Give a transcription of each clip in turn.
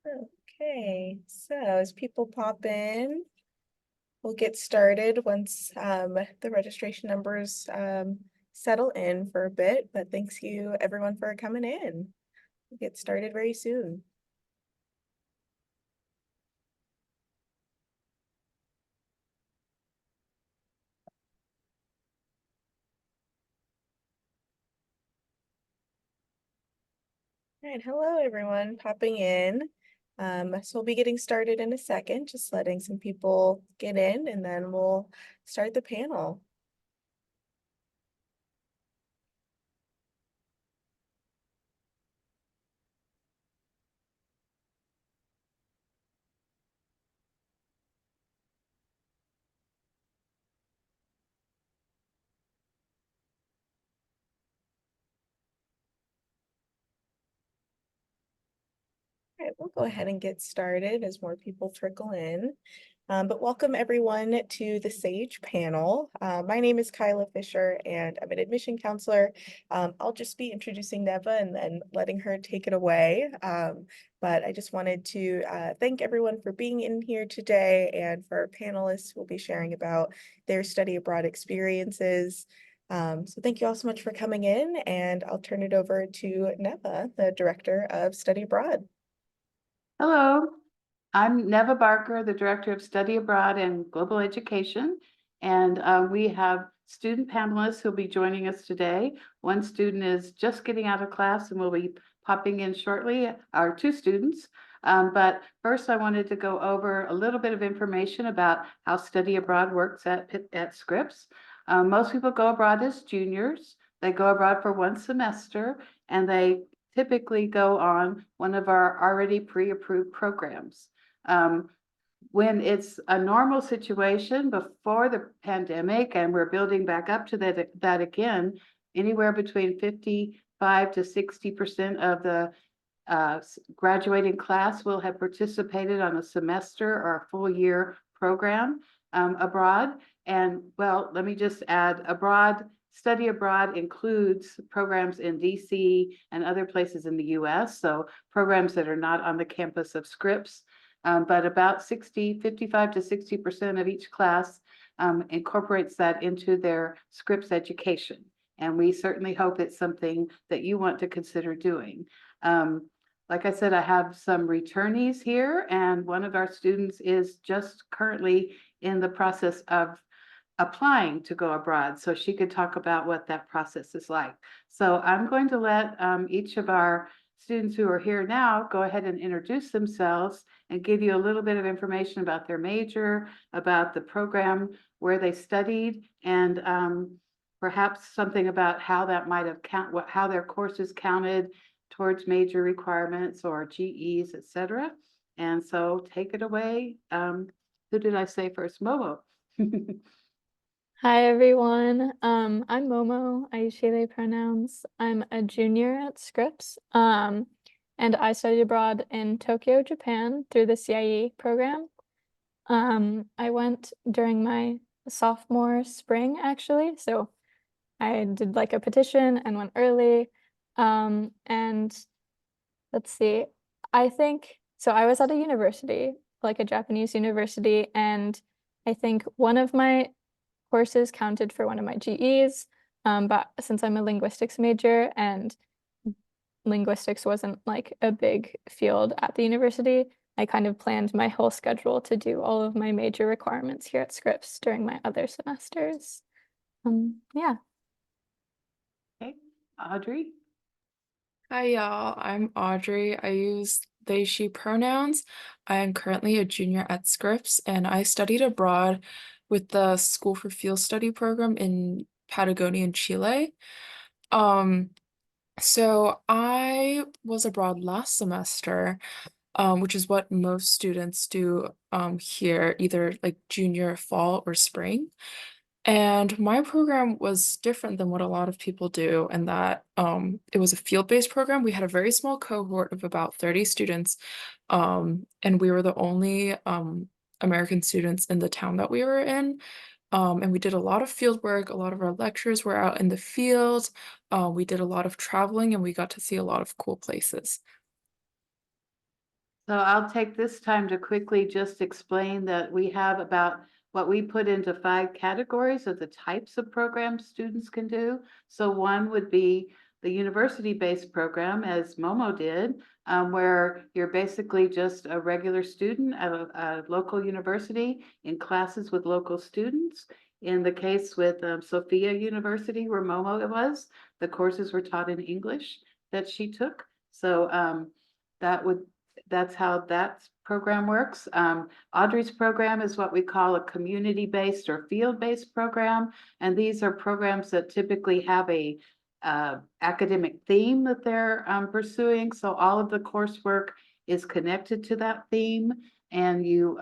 Okay, so as people pop in, we'll get started once the registration numbers settle in for a bit, but thanks you everyone for coming in. We'll get started very soon. All right, hello everyone popping in. So we'll be getting started in a second, just letting some people get in and then we'll start the panel. All right, we'll go ahead and get started as more people trickle in. But welcome everyone to the SAGE panel. My name is Kyla Fisher and I'm an admission counselor. I'll just be introducing Neva and then letting her take it away. But I just wanted to thank everyone for being in here today and for our panelists who will be sharing about their study abroad experiences. So thank you all so much for coming in, and I'll turn it over to Neva, the Director of Study Abroad. Hello, I'm Neva Barker, the Director of Study Abroad and Global Education. And we have student panelists who'll be joining us today. One student is just getting out of class and will be popping in shortly, our two students. But first I wanted to go over a little bit of information about how study abroad works at Scripps. Most people go abroad as juniors. They go abroad for 1 semester and they typically go on one of our already pre-approved programs. When it's a normal situation before the pandemic and we're building back up to that again, anywhere between 55 to 60% of the graduating class will have participated on a semester or a full year program abroad. And well, let me just add, study abroad includes programs in DC and other places in the US, so programs that are not on the campus of Scripps, but about 55 to 60% of each class incorporates that into their Scripps education. And we certainly hope it's something that you want to consider doing. Like I said, I have some returnees here, and one of our students is just currently in the process of applying to go abroad, so she could talk about what that process is like. So I'm going to let each of our students who are here now go ahead and introduce themselves and give you a little bit of information about their major, about the program where they studied, and perhaps something about how that might have how their courses counted towards major requirements or GEs, etc. And so take it away. Who did I say first? Momo. Hi everyone. I'm Momo. I use she, they pronouns. I'm a junior at Scripps. And I studied abroad in Tokyo, Japan through the CIE program. I went during my sophomore spring actually. So I did like a petition and went early. And let's see. I think so I was at a university, like a Japanese university, and I think one of my courses counted for one of my GEs, but since I'm a linguistics major and linguistics wasn't like a big field at the university, I kind of planned my whole schedule to do all of my major requirements here at Scripps during my other semesters. Yeah. Okay, Audrey. Hi, y'all. I'm Audrey. I use they, she pronouns. I am currently a junior at Scripps, and I studied abroad with the School for Field Study program in Patagonia in Chile. Um, so I was abroad last semester, which is what most students do here, either like junior, fall, or spring. And my program was different than what a lot of people do, in that it was a field-based program. We had a very small cohort of about 30 students, and we were the only American students in the town that we were in. And we did a lot of field work. A lot of our lectures were out in the field. We did a lot of traveling, and we got to see a lot of cool places. So I'll take this time to quickly just explain that we have about what we put into 5 categories of the types of programs students can do. So one would be the university-based program, as Momo did, where you're basically just a regular student at a local university in classes with local students. In the case with Sophia University, where Momo was, the courses were taught in English that she took. So that's how that program works. Audrey's program is what we call a community-based or field-based program. And these are programs that typically have a academic theme that they're pursuing. So all of the coursework is connected to that theme. And you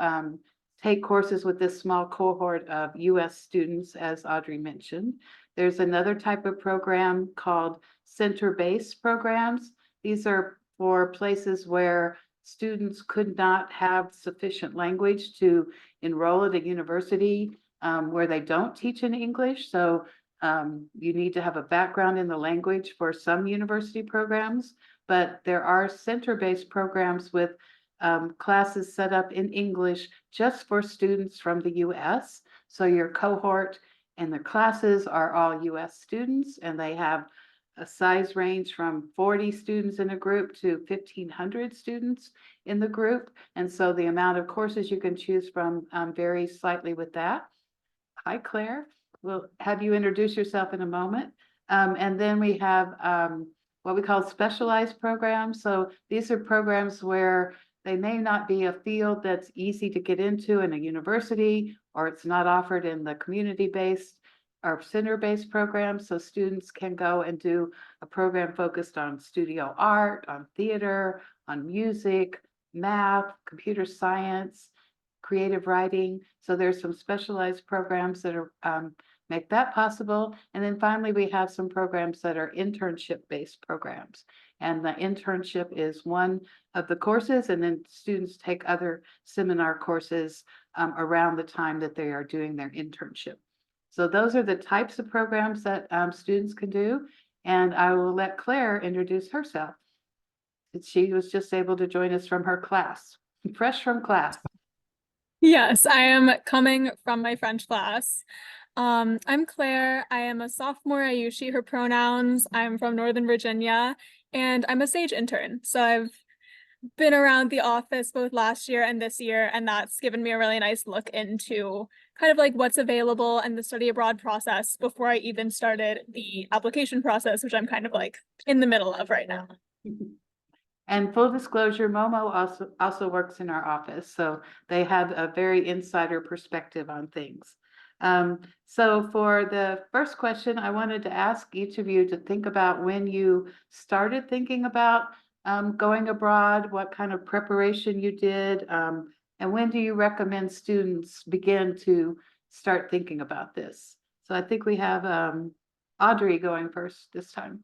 take courses with this small cohort of US students, as Audrey mentioned. There's another type of program called center-based programs. These are for places where students could not have sufficient language to enroll at a university where they don't teach in English. So you need to have a background in the language for some university programs, but there are center-based programs with classes set up in English just for students from the US. So your cohort and the classes are all US students, and they have a size range from 40 students in a group to 1,500 students in the group. And so the amount of courses you can choose from varies slightly with that. Hi, Claire. We'll have you introduce yourself in a moment. And then we have what we call specialized programs. So these are programs where they may not be a field that's easy to get into in a university, or it's not offered in the community-based or center-based programs. So students can go and do a program focused on studio art, on theater, on music, math, computer science, creative writing. So there's some specialized programs that are make that possible. And then finally, we have some programs that are internship-based programs. And the internship is one of the courses, and then students take other seminar courses around the time that they are doing their internship. So those are the types of programs that students can do. And I will let Claire introduce herself. She was just able to join us from her class, fresh from class. Yes, I am coming from my French class. I'm Claire. I am a sophomore. I use she, her pronouns. I'm from Northern Virginia, and I'm a SAGE intern. So I've been around the office both last year and this year, and that's given me a really nice look into kind of like what's available and the study abroad process before I even started the application process, which I'm kind of like in the middle of right now. And full disclosure, Momo also works in our office, so they have a very insider perspective on things. So for the first question, I wanted to ask each of you to think about when you started thinking about going abroad, what kind of preparation you did, and when do you recommend students begin to start thinking about this? So I think we have Audrey going first this time.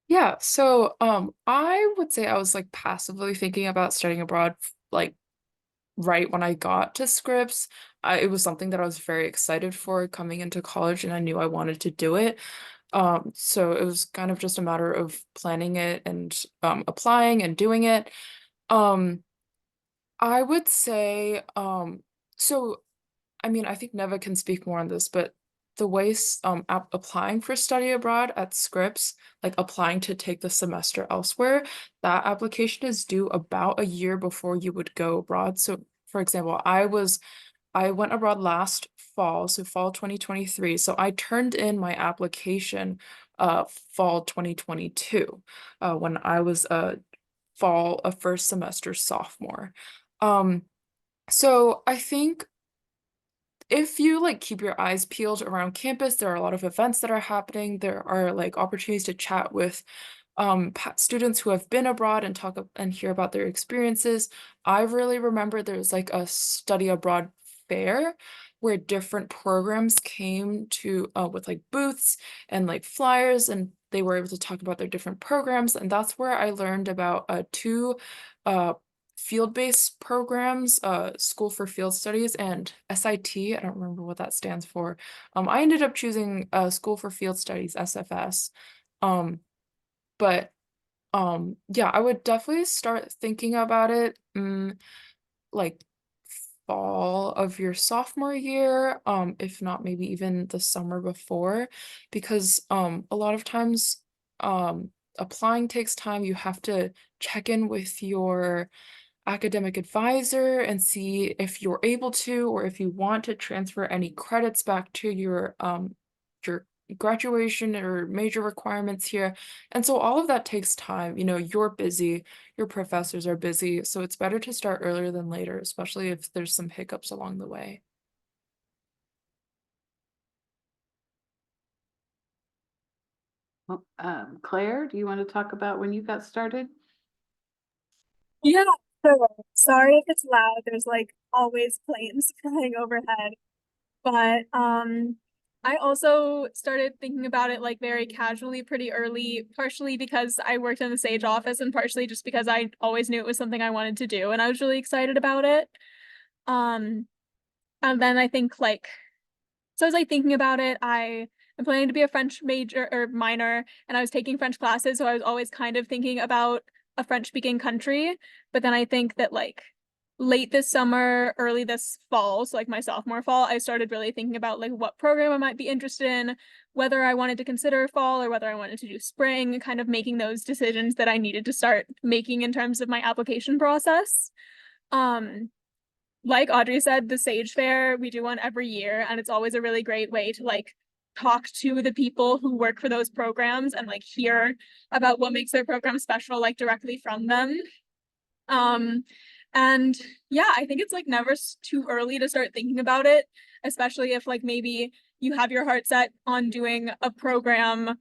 Yeah, so I would say I was like passively thinking about studying abroad like right when I got to Scripps. It was something that I was very excited for coming into college, and I knew I wanted to do it. So it was kind of just a matter of planning it and applying and doing it. Um, I would say so I mean, I think Neva can speak more on this, but the way applying for study abroad at Scripps, like applying to take the semester elsewhere, that application is due about a year before you would go abroad. So, for example, I went abroad last fall, so fall 2023. So I turned in my application fall 2022 when I was a first semester sophomore. Um, so I think if you like keep your eyes peeled around campus, there are a lot of events that are happening. There are like opportunities to chat with students who have been abroad and and hear about their experiences. I really remember there was like a study abroad fair where different programs came to with like booths and like flyers, and they were able to talk about their different programs. And that's where I learned about two uh field-based programs, School for Field Studies and SIT. I don't remember what that stands for. I ended up choosing School for Field Studies, SFS. But Yeah, I would definitely start thinking about it, like fall of your sophomore year, if not maybe even the summer before, because a lot of times applying takes time. You have to check in with your academic advisor and see if you're able to, or if you want to transfer any credits back to your graduation or major requirements here. And so all of that takes time. You know, you're busy, your professors are busy, so it's better to start earlier than later, especially if there's some hiccups along the way. Well, Claire, do you want to talk about when you got started? Yeah, so sorry if it's loud. There's like always planes flying overhead. But I also started thinking about it like very casually pretty early, partially because I worked in the Sage office and partially just because I always knew it was something I wanted to do and I was really excited about it. Um and then I think like so I was like thinking about it. I am planning to be a French major or minor, and I was taking French classes, so I was always kind of thinking about a French speaking country. But then I think that like late this summer, early this fall, so like my sophomore fall, I started really thinking about like what program I might be interested in, whether I wanted to consider fall or whether I wanted to do spring, kind of making those decisions that I needed to start making in terms of my application process. Um, like Audrey said, the Sage Fair, we do one every year, and it's always a really great way to like talk to the people who work for those programs and like hear about what makes their program special, like directly from them. Um, and yeah, I think it's like never too early to start thinking about it, especially if like maybe you have your heart set on doing a program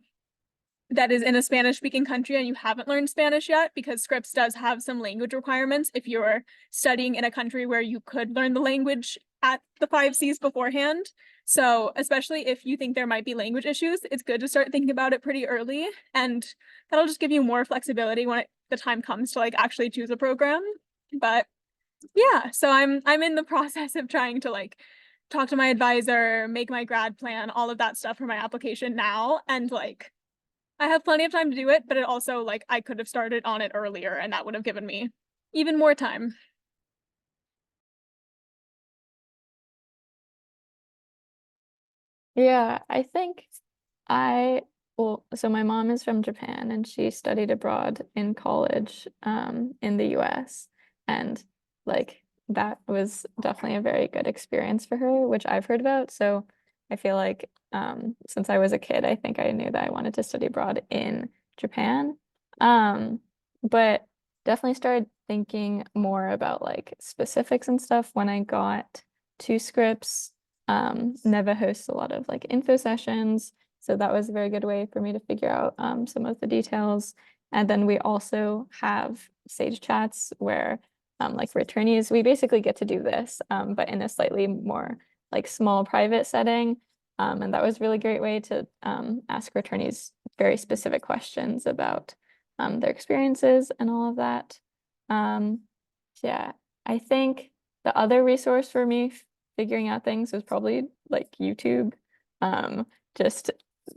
that is in a Spanish speaking country and you haven't learned Spanish yet, because Scripps does have some language requirements if you're studying in a country where you could learn the language at the 5 Cs beforehand. So especially if you think there might be language issues, it's good to start thinking about it pretty early, and that'll just give you more flexibility when the time comes to like actually choose a program. But yeah, so I'm in the process of trying to like talk to my advisor, make my grad plan, all of that stuff for my application now, and like I have plenty of time to do it, but it also like I could have started on it earlier and that would have given me even more time. Yeah, I think well, so my mom is from Japan and she studied abroad in college in the US, and like that was definitely a very good experience for her, which I've heard about. So I feel like since I was a kid, I think I knew that I wanted to study abroad in Japan. But definitely started thinking more about like specifics and stuff when I got to Scripps. Neva hosts a lot of like info sessions, so that was a very good way for me to figure out some of the details. And then we also have Sage chats where like for attorneys, we basically get to do this, but in a slightly more like small private setting. And that was a really great way to ask attorneys very specific questions about their experiences and all of that. Yeah, I think the other resource for me figuring out things was probably like YouTube. Just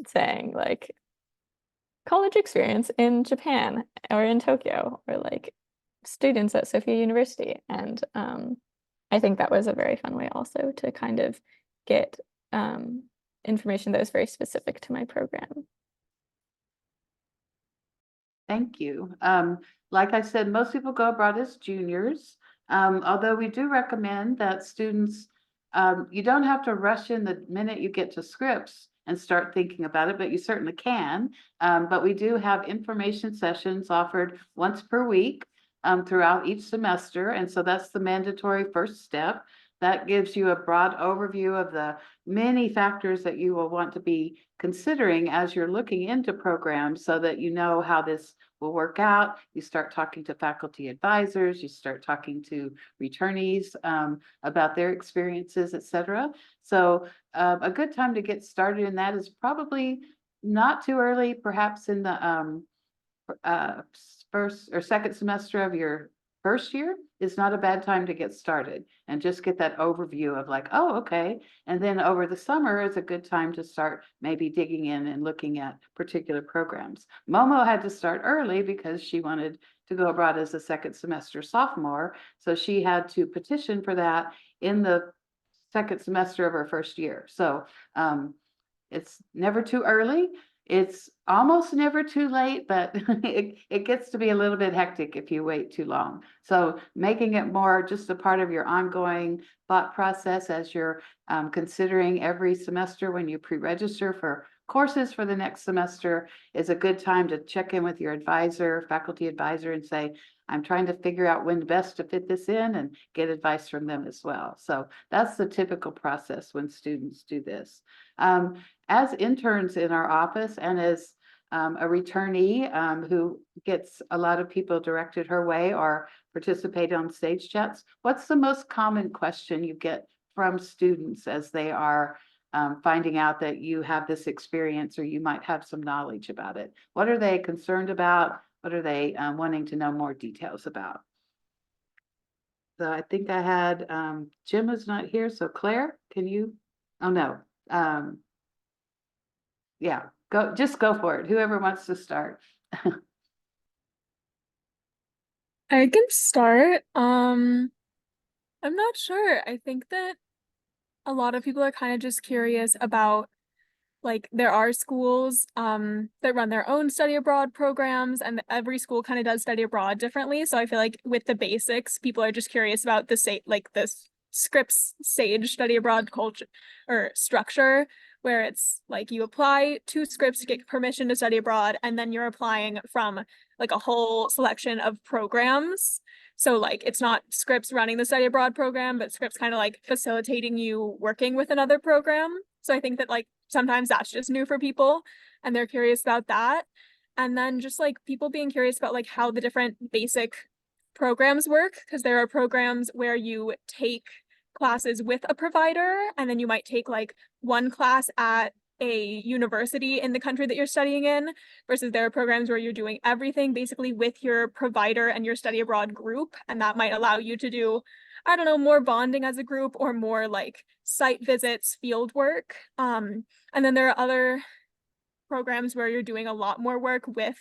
saying like college experience in Japan or in Tokyo, or like students at Sophia University. And I think that was a very fun way also to kind of get information that was very specific to my program. Thank you. Like I said, most people go abroad as juniors, although we do recommend that students, you don't have to rush in the minute you get to Scripps and start thinking about it, but you certainly can. But we do have information sessions offered once per week throughout each semester. And so that's the mandatory first step. That gives you a broad overview of the many factors that you will want to be considering as you're looking into programs, so that you know how this will work out. You start talking to faculty advisors, you start talking to returnees about their experiences, etc. So a good time to get started in that is probably not too early, perhaps in the first or second semester of your first year is not a bad time to get started and just get that overview of like, oh, okay. And then over the summer is a good time to start maybe digging in and looking at particular programs. Momo had to start early because she wanted to go abroad as a second semester sophomore. So she had to petition for that in the second semester of her first year. So it's never too early. It's almost never too late, but it gets to be a little bit hectic if you wait too long. So making it more just a part of your ongoing thought process as you're considering every semester when you pre-register for courses for the next semester is a good time to check in with your advisor, faculty advisor, and say, I'm trying to figure out when best to fit this in and get advice from them as well. So that's the typical process when students do this. As interns in our office and as a returnee who gets a lot of people directed her way or participate on stage chats, what's the most common question you get from students as they are finding out that you have this experience or you might have some knowledge about it? What are they concerned about? What are they wanting to know more details about? So I think I had, Jim is not here, so Claire, can you? Oh, no. Yeah, just go for it. Whoever wants to start. I can start. I'm not sure. I think that a lot of people are kind of just curious about, like, there are schools that run their own study abroad programs, and every school kind of does study abroad differently. So I feel like with the basics, people are just curious about the Scripps Sage study abroad culture or structure, where it's like you apply to Scripps to get permission to study abroad, and then you're applying from like a whole selection of programs. So like it's not Scripps running the study abroad program, but Scripps kind of like facilitating you working with another program. So I think that like sometimes that's just new for people and they're curious about that. And then just like people being curious about like how the different basic programs work, because there are programs where you take classes with a provider and then you might take like one class at a university in the country that you're studying in, versus there are programs where you're doing everything basically with your provider and your study abroad group, and that might allow you to do, I don't know, more bonding as a group or more like site visits, field work. And then there are other programs where you're doing a lot more work with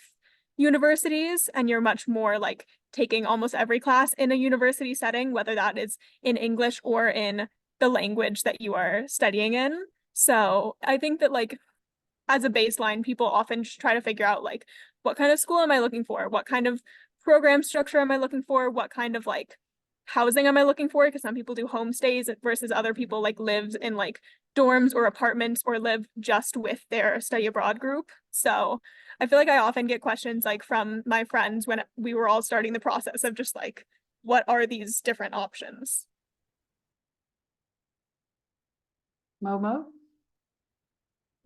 universities and you're much more like taking almost every class in a university setting, whether that is in English or in the language that you are studying in. So I think that like as a baseline, people often just try to figure out like, what kind of school am I looking for? What kind of program structure am I looking for? What kind of like housing am I looking for? Because some people do homestays versus other people like live in like dorms or apartments or live just with their study abroad group. So I feel like I often get questions like from my friends when we were all starting the process of just like, what are these different options? Momo?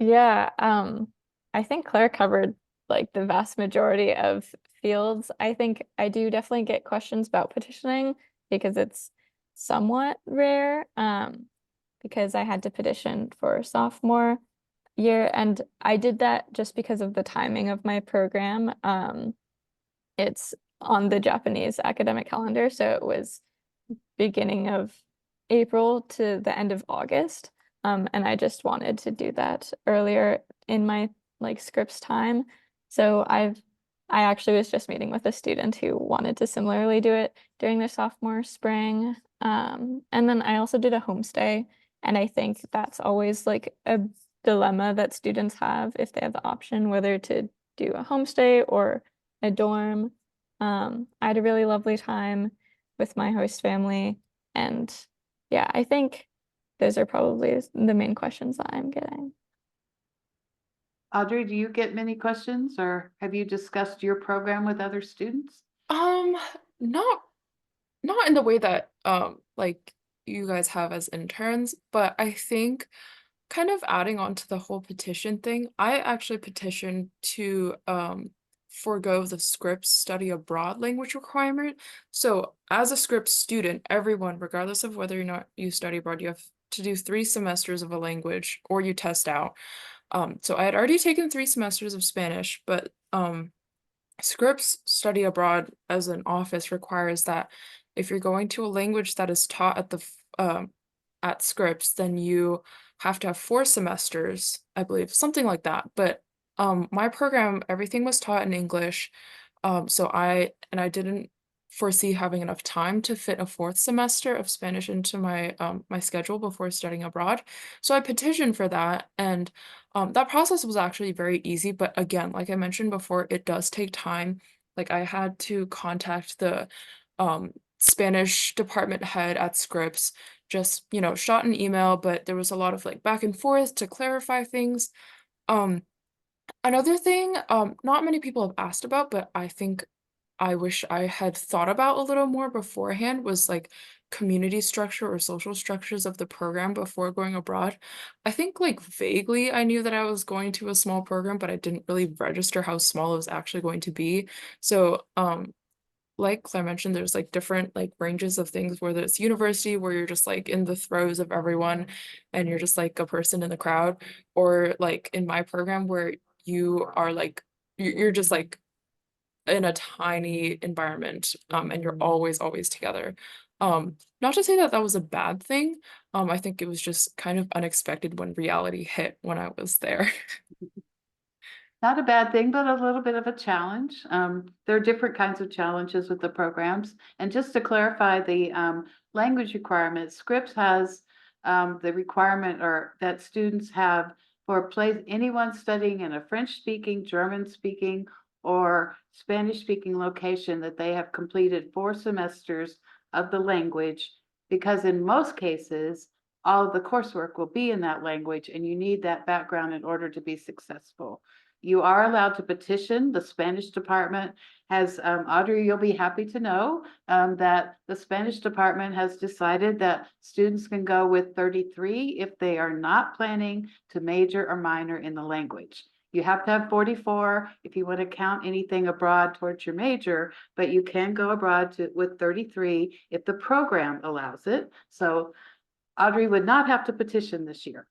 Yeah, I think Claire covered like the vast majority of fields. I think I do definitely get questions about petitioning because it's somewhat rare. Because I had to petition for sophomore year, and I did that just because of the timing of my program. It's on the Japanese academic calendar, so it was beginning of April to the end of August. And I just wanted to do that earlier in my like Scripps time. So I actually was just meeting with a student who wanted to similarly do it during their sophomore spring. And then I also did a homestay, and I think that's always like a dilemma that students have if they have the option whether to do a homestay or a dorm. I had a really lovely time with my host family, and yeah, I think those are probably the main questions that I'm getting. Audrey, do you get many questions or have you discussed your program with other students? Not not in the way that like you guys have as interns, but I think kind of adding on to the whole petition thing, I actually petitioned to forego the Scripps study abroad language requirement. So as a Scripps student, everyone, regardless of whether or not you study abroad, you have to do 3 semesters of a language or you test out. So I had already taken 3 semesters of Spanish, but Scripps study abroad as an office requires that if you're going to a language that is taught at at Scripps, then you have to have 4 semesters, I believe, something like that. But my program, everything was taught in English. So I didn't foresee having enough time to fit a 4th semester of Spanish into my schedule before studying abroad. So I petitioned for that, and that process was actually very easy. But again, like I mentioned before, it does take time. Like I had to contact the Spanish department head at Scripps, just, shot an email, but there was a lot of like back and forth to clarify things. Um, Another thing, not many people have asked about, but I think I wish I had thought about a little more beforehand was like community structure or social structures of the program before going abroad. I think like vaguely I knew that I was going to a small program, but I didn't really register how small it was actually going to be. So, like Claire mentioned, there's like different like ranges of things, whether it's university where you're just like in the throes of everyone and you're just like a person in the crowd, or like in my program where you are like you're just like in a tiny environment, and you're always together. Not to say that that was a bad thing. I think it was just kind of unexpected when reality hit when I was there. Not a bad thing, but a little bit of a challenge. There are different kinds of challenges with the programs. And just to clarify the language requirements, Scripps has the requirement or that students have for anyone studying in a French-speaking, German-speaking, or Spanish-speaking location that they have completed 4 semesters of the language, because in most cases, all of the coursework will be in that language, and you need that background in order to be successful. You are allowed to petition. The Spanish department has, Audrey, you'll be happy to know that the Spanish department has decided that students can go with 33 if they are not planning to major or minor in the language. You have to have 44 if you want to count anything abroad towards your major, but you can go abroad with 33 if the program allows it. So Audrey would not have to petition this year,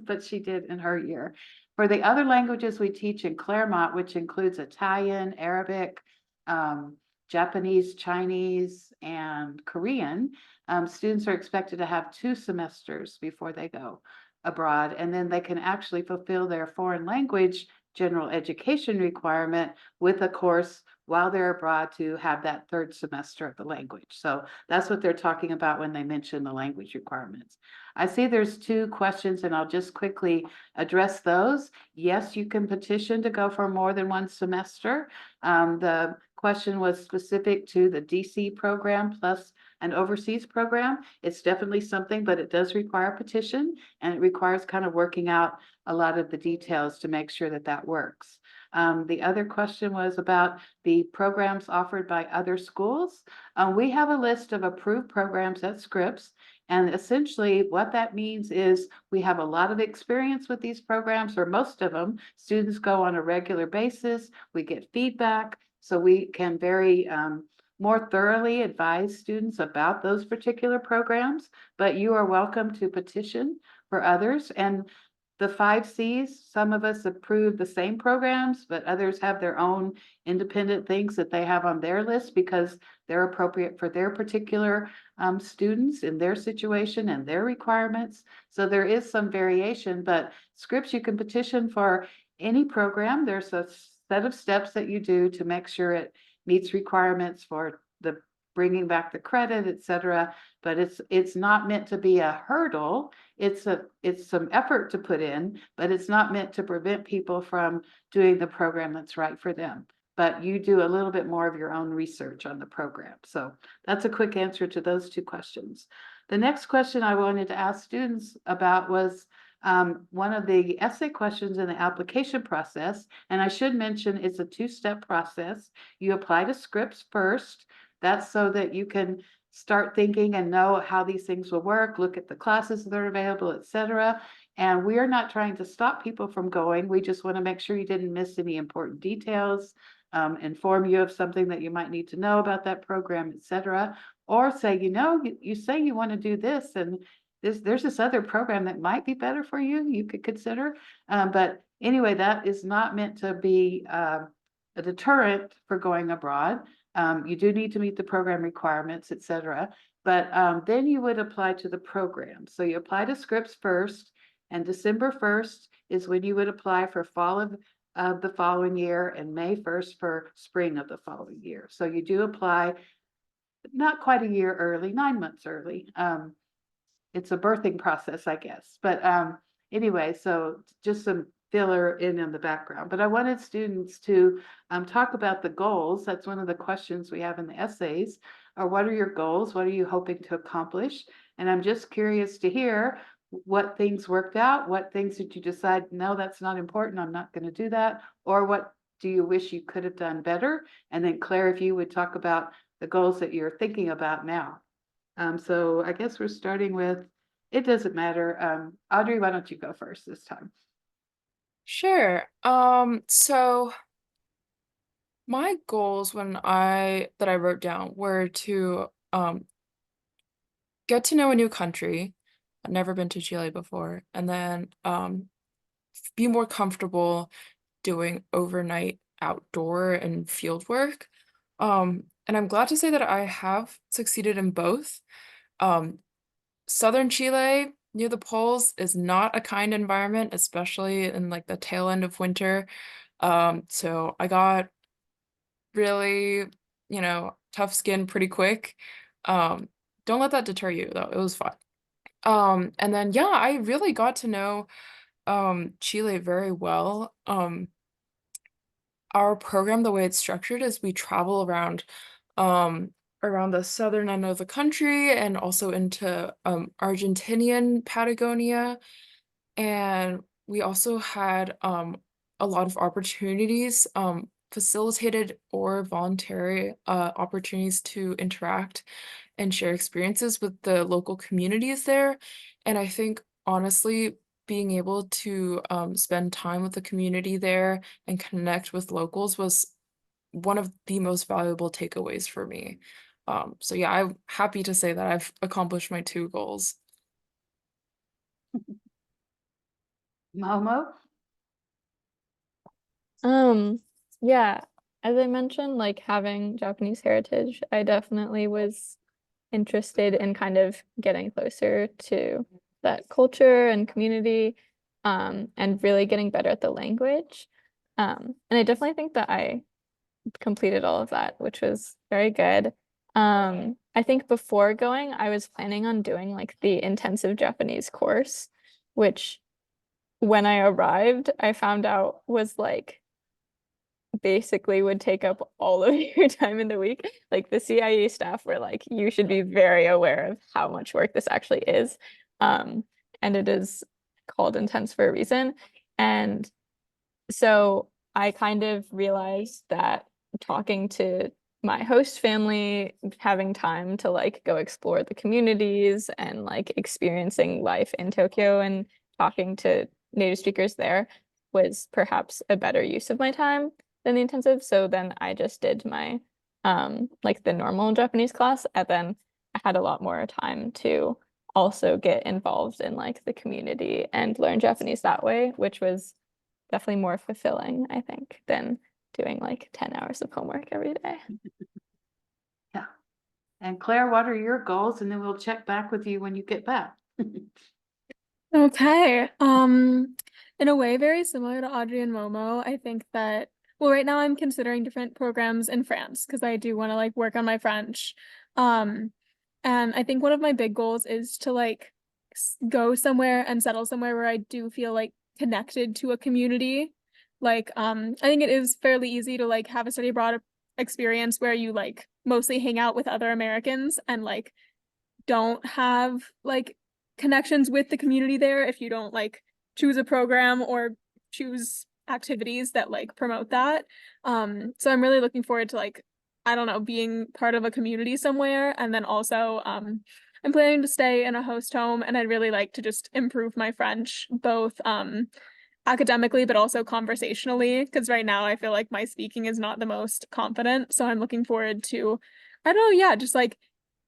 but she did in her year. For the other languages we teach in Claremont, which includes Italian, Arabic, Japanese, Chinese, and Korean, students are expected to have 2 semesters before they go abroad, and then they can actually fulfill their foreign language general education requirement with a course while they're abroad to have that 3rd semester of the language. So that's what they're talking about when they mention the language requirements. I see there's 2 questions, and I'll just quickly address those. Yes, you can petition to go for more than 1 semester. The question was specific to the DC program plus an overseas program. It's definitely something, but it does require a petition, and it requires kind of working out a lot of the details to make sure that that works. The other question was about the programs offered by other schools. We have a list of approved programs at Scripps, and essentially what that means is we have a lot of experience with these programs, or most of them. Students go on a regular basis. We get feedback, so we can very more thoroughly advise students about those particular programs, but you are welcome to petition for others. And the 5 Cs, some of us approve the same programs, but others have their own independent things that they have on their list because they're appropriate for their particular students in their situation and their requirements. So there is some variation, but Scripps, you can petition for any program. There's a set of steps that you do to make sure it meets requirements for the bringing back the credit, et cetera. But it's not meant to be a hurdle. It's some effort to put in, but it's not meant to prevent people from doing the program that's right for them. But you do a little bit more of your own research on the program. So that's a quick answer to those 2 questions. The next question I wanted to ask students about was one of the essay questions in the application process. And I should mention it's a 2-step process. You apply to Scripps first. That's so that you can start thinking and know how these things will work, look at the classes that are available, et cetera. And we are not trying to stop people from going. We just want to make sure you didn't miss any important details, inform you of something that you might need to know about that program, et cetera. Or say, you say you want to do this, and there's this other program that might be better for you, you could consider. But anyway, that is not meant to be a deterrent for going abroad. You do need to meet the program requirements, et cetera. But then you would apply to the program. So you apply to Scripps first, and December 1st is when you would apply for fall of the following year and May 1st for spring of the following year. So you do apply not quite a year early, 9 months early. It's a birthing process, I guess. But anyway, so just some filler in the background. But I wanted students to talk about the goals. That's one of the questions we have in the essays. Or what are your goals? What are you hoping to accomplish? And I'm just curious to hear what things worked out, what things did you decide, no, that's not important, I'm not going to do that, or what do you wish you could have done better? And then Claire, if you would talk about the goals that you're thinking about now. So I guess we're starting with, it doesn't matter. Audrey, why don't you go first this time? Sure. So my goals that I wrote down were to get to know a new country. I've never been to Chile before, and then be more comfortable doing overnight outdoor and field work. And I'm glad to say that I have succeeded in both. Southern Chile near the poles is not a kind environment, especially in like the tail end of winter. So I got really, tough skin pretty quick. Don't let that deter you though. It was fun. And then yeah, I really got to know Chile very well. Our program, the way it's structured is we travel around the southern end of the country and also into Argentinian Patagonia. And we also had a lot of opportunities, facilitated or voluntary opportunities to interact and share experiences with the local communities there. And I think honestly, being able to spend time with the community there and connect with locals was one of the most valuable takeaways for me. So yeah, I'm happy to say that I've accomplished my 2 goals. Momo? Yeah, as I mentioned, like having Japanese heritage, I definitely was interested in kind of getting closer to that culture and community, and really getting better at the language. And I definitely think that I completed all of that, which was very good. I think before going, I was planning on doing like the intensive Japanese course, which when I arrived, I found out was like basically would take up all of your time in the week. Like the CIE staff were like, you should be very aware of how much work this actually is. And it is called intense for a reason. And so I kind of realized that talking to my host family, having time to like go explore the communities and like experiencing life in Tokyo and talking to native speakers there was perhaps a better use of my time than the intensive. So then I just did my like the normal Japanese class, and then I had a lot more time to also get involved in like the community and learn Japanese that way, which was definitely more fulfilling, I think, than doing like 10 hours of homework every day. Yeah. And Claire, what are your goals? And then we'll check back with you when you get back. Okay. In a way, very similar to Audrey and Momo, I think that, well, right now I'm considering different programs in France because I do want to like work on my French. And I think one of my big goals is to like go somewhere and settle somewhere where I do feel like connected to a community. Like, I think it is fairly easy to like have a study abroad experience where you like mostly hang out with other Americans and like don't have like connections with the community there if you don't like choose a program or choose activities that like promote that. So I'm really looking forward to like, I don't know, being part of a community somewhere. And then also I'm planning to stay in a host home, and I'd really like to just improve my French, both academically but also conversationally, because right now I feel like my speaking is not the most confident. So I'm looking forward to, I don't know, yeah, just like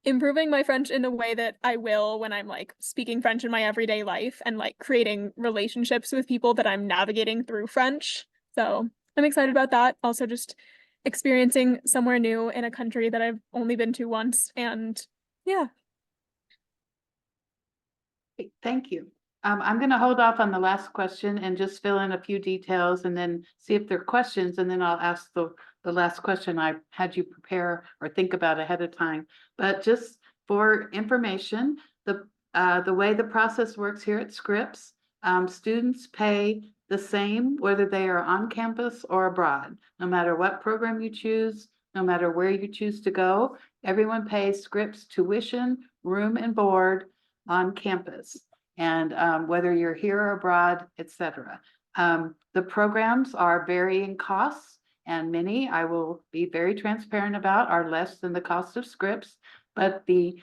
improving my French in the way that I will when I'm like speaking French in my everyday life and like creating relationships with people that I'm navigating through French. So I'm excited about that. Also just experiencing somewhere new in a country that I've only been to once, and yeah. Great, thank you. I'm going to hold off on the last question and just fill in a few details and then see if there are questions, and then I'll ask the last question I had you prepare or think about ahead of time. But just for information, the way the process works here at Scripps, students pay the same whether they are on campus or abroad. No matter what program you choose, no matter where you choose to go, everyone pays Scripps tuition, room and board on campus, and whether you're here or abroad, etc. The programs are varying costs, and many, I will be very transparent about, are less than the cost of Scripps, but the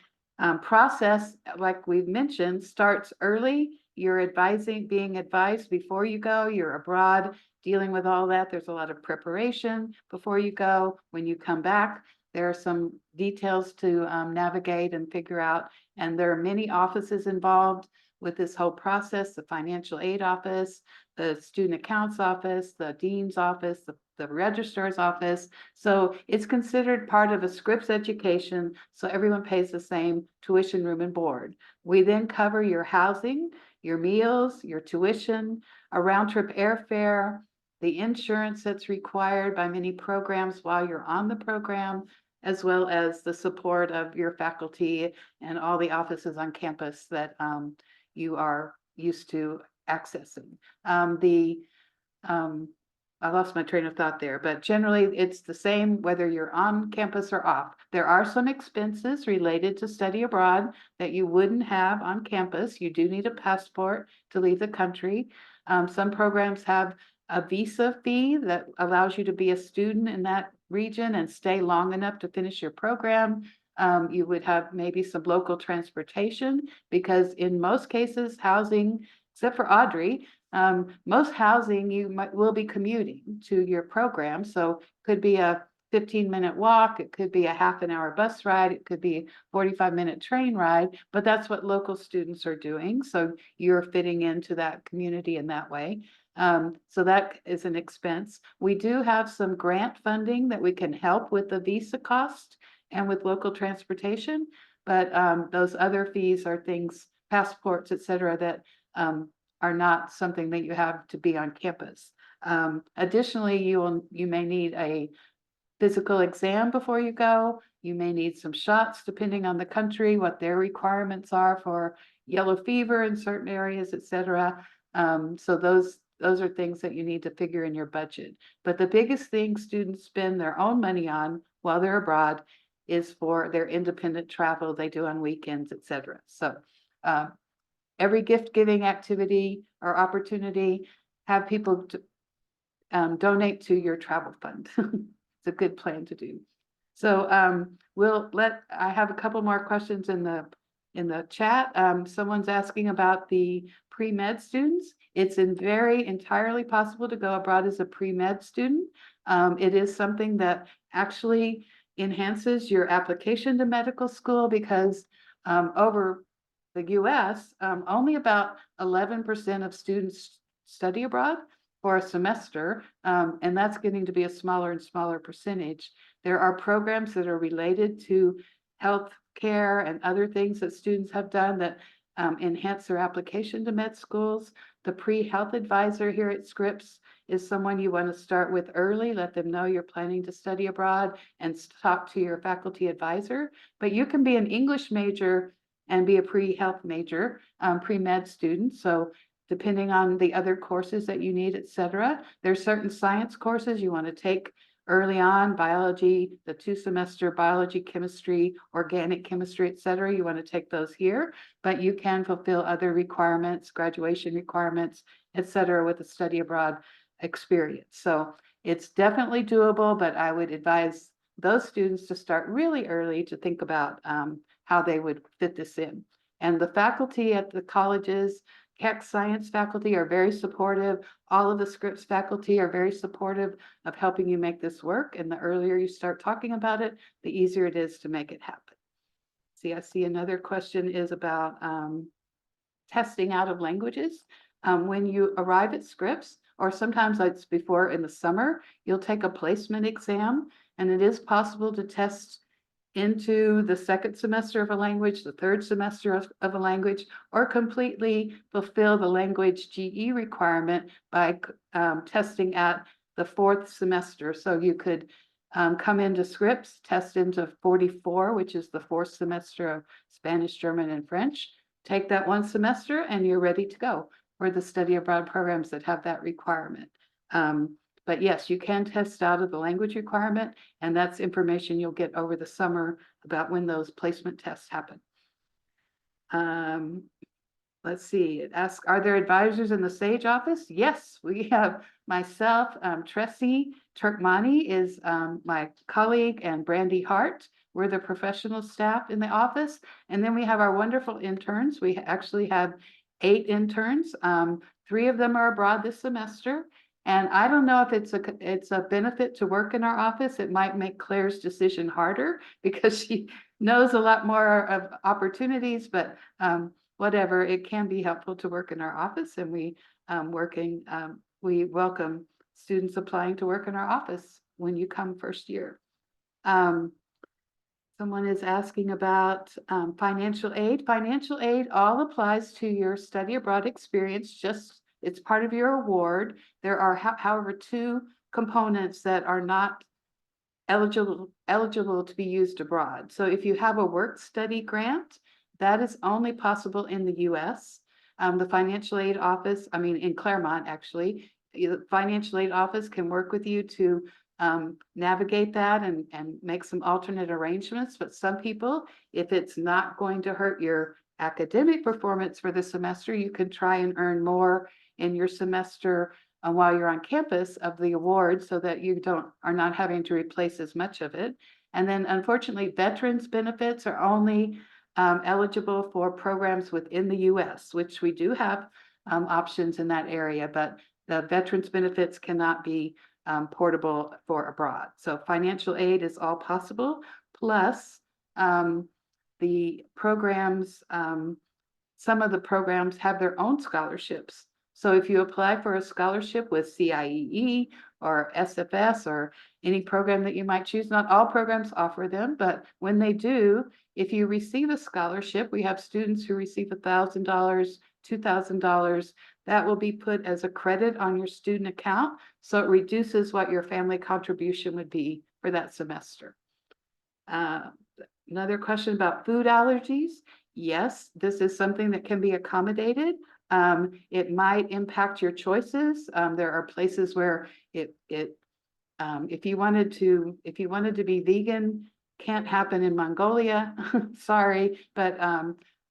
process, like we've mentioned, starts early. You're being advised before you go. You're abroad dealing with all that. There's a lot of preparation before you go. When you come back, there are some details to navigate and figure out. And there are many offices involved with this whole process: the financial aid office, the student accounts office, the dean's office, the registrar's office. So it's considered part of a Scripps education. So everyone pays the same tuition, room, and board. We then cover your housing, your meals, your tuition, a round trip airfare, the insurance that's required by many programs while you're on the program, as well as the support of your faculty and all the offices on campus that you are used to accessing. I lost my train of thought there, but generally it's the same whether you're on campus or off. There are some expenses related to study abroad that you wouldn't have on campus. You do need a passport to leave the country. Some programs have a visa fee that allows you to be a student in that region and stay long enough to finish your program. You would have maybe some local transportation, because in most cases, housing, except for Audrey, most housing will be commuting to your program. So it could be a 15-minute walk, it could be a half an hour bus ride, it could be a 45-minute train ride, but that's what local students are doing. So you're fitting into that community in that way. So that is an expense. We do have some grant funding that we can help with the visa cost and with local transportation, but those other fees are things, passports, et cetera, that are not something that you have to be on campus. Additionally, you may need a physical exam before you go. You may need some shots depending on the country, what their requirements are for yellow fever in certain areas, et cetera. So those are things that you need to figure in your budget. But the biggest thing students spend their own money on while they're abroad is for their independent travel they do on weekends, et cetera. So every gift giving activity or opportunity, have people donate to your travel fund. It's a good plan to do. So I have a couple more questions in the chat. Someone's asking about the pre-med students. It's entirely possible to go abroad as a pre-med student. It is something that actually enhances your application to medical school, because over the US, only about 11% of students study abroad for a semester, and that's getting to be a smaller and smaller percentage. There are programs that are related to health care and other things that students have done that enhance their application to med schools. The pre-health advisor here at Scripps is someone you want to start with early. Let them know you're planning to study abroad and talk to your faculty advisor. But you can be an English major and be a pre-health major, pre-med student. So depending on the other courses that you need, et cetera. There's certain science courses you want to take early on: biology, the 2-semester biology, chemistry, organic chemistry, et cetera. You want to take those here, but you can fulfill other requirements, graduation requirements, et cetera, with a study abroad experience. So it's definitely doable, but I would advise those students to start really early to think about how they would fit this in. And the faculty at the colleges, Keck science faculty, are very supportive. All of the Scripps faculty are very supportive of helping you make this work. And the earlier you start talking about it, the easier it is to make it happen. I see another question is about testing out of languages. When you arrive at Scripps, or sometimes it's before in the summer, you'll take a placement exam, and it is possible to test into the second semester of a language, the third semester of a language, or completely fulfill the language GE requirement by testing at the fourth semester. So you could come into Scripps, test into 44, which is the fourth semester of Spanish, German, and French. Take that one semester and you're ready to go for the study abroad programs that have that requirement. But yes, you can test out of the language requirement, and that's information you'll get over the summer about when those placement tests happen. Let's see, it asks, are there advisors in the SAGE office? Yes, we have myself, Tressie Turkmani is my colleague, and Brandy Hart. We're the professional staff in the office. And then we have our wonderful interns. We actually have 8 interns. 3 of them are abroad this semester. And I don't know if it's a benefit to work in our office. It might make Claire's decision harder because she knows a lot more of opportunities, but whatever, it can be helpful to work in our office, and we welcome students applying to work in our office when you come first year. Someone is asking about financial aid. Financial aid all applies to your study abroad experience, just it's part of your award. There are, however, 2 components that are not eligible to be used abroad. So if you have a work study grant, that is only possible in the US. The financial aid office, I mean, in Claremont, actually, the financial aid office can work with you to navigate that and make some alternate arrangements. But some people, if it's not going to hurt your academic performance for the semester, you can try and earn more in your semester while you're on campus of the award, so that you are not having to replace as much of it. And then unfortunately, veterans benefits are only eligible for programs within the US, which we do have options in that area, but the veterans benefits cannot be portable for abroad. So financial aid is all possible, plus the programs, some of the programs have their own scholarships. So if you apply for a scholarship with CIEE or SFS or any program that you might choose, not all programs offer them, but when they do, if you receive a scholarship, we have students who receive $1,000, $2,000, that will be put as a credit on your student account. So it reduces what your family contribution would be for that semester. Another question about food allergies. Yes, this is something that can be accommodated. It might impact your choices. There are places where if you wanted to be vegan, can't happen in Mongolia. Sorry, but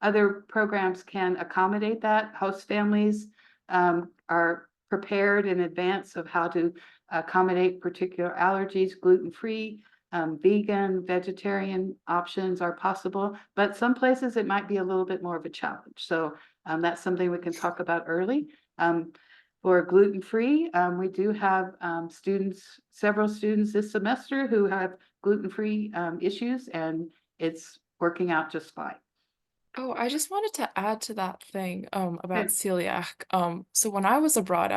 other programs can accommodate that. Host families are prepared in advance of how to accommodate particular allergies. Gluten-free, vegan, vegetarian options are possible, but some places it might be a little bit more of a challenge. So that's something we can talk about early. For gluten-free, we do have several students this semester who have gluten-free issues, and it's working out just fine. Oh, I just wanted to add to that thing about Sure. celiac. So when I was abroad,